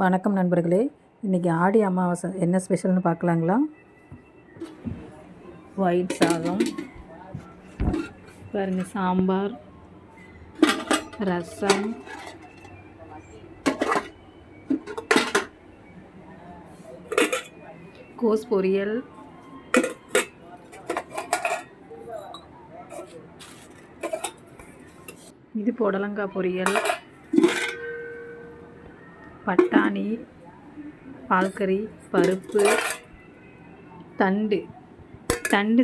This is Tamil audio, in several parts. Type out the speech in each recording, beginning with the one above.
வணக்கம் நண்பர்களே. இன்றைக்கி ஆடி அமாவாசை என்ன ஸ்பெஷல்னு பார்க்கலாங்களா? ஒயிட் சாதம் பாருங்கள், சாம்பார், ரசம், கோஸ் பொரியல், இது புடலங்காய் பொரியல், பட்டாணி, பால்கறி, பருப்பு, தண்டு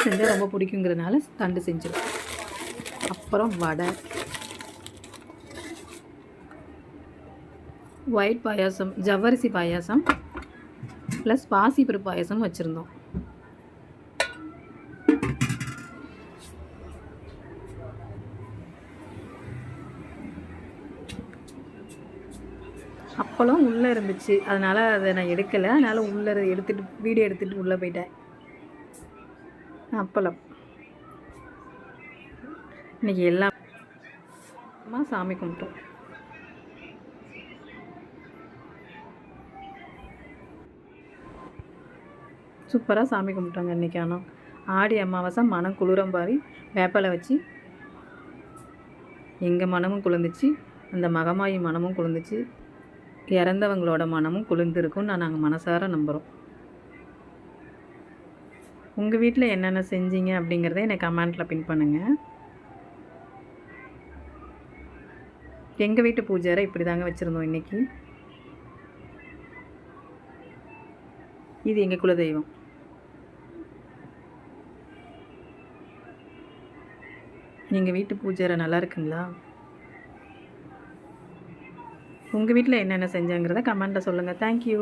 செஞ்சால் ரொம்ப பிடிக்குங்கிறதுனால தண்டு செஞ்சிடும். அப்புறம் வடை, ஒயிட் பாயாசம், ஜவ்வரிசி பாயாசம் ப்ளஸ் பாசிப்பருப்பு பாயாசம் வச்சுருந்தோம். அப்பளம் உள்ளே இருந்துச்சு, அதனால் அதை நான் எடுக்கலை. அதனால் உள்ளே வீடியோ எடுத்துகிட்டு உள்ளே போயிட்டேன். அப்பளம் இன்றைக்கி எல்லாமா சாமி கும்பிட்டோம். சூப்பராக சாமி கும்பிட்டோங்க இன்றைக்கி. ஆனால் ஆடி அமாவாசை மனம் குளிரம் பாரி வேப்பலை வச்சு எங்கள் மனமும் குளிர்ந்துச்சு, அந்த மகமாயி மனமும் குளிர்ந்துச்சு, இறந்தவங்களோட மனமும் குளிர்ந்துருக்குன்னு நாங்கள் மனசார நம்புகிறோம். உங்கள் வீட்டில் என்னென்ன செஞ்சீங்க அப்படிங்கிறத எனக்கு கமெண்ட்டில் பின் பண்ணுங்கள். எங்கள் வீட்டு பூஜை இப்படி தாங்க வச்சுருந்தோம் இன்றைக்கி. இது எங்கள் குலதெய்வம். எங்கள் வீட்டு பூஜை நல்லா இருக்குங்களா? உங்கள் வீட்டில் என்னென்ன செஞ்சாங்கிறத கமெண்ட்டில் சொல்லுங்கள். தேங்க்யூ.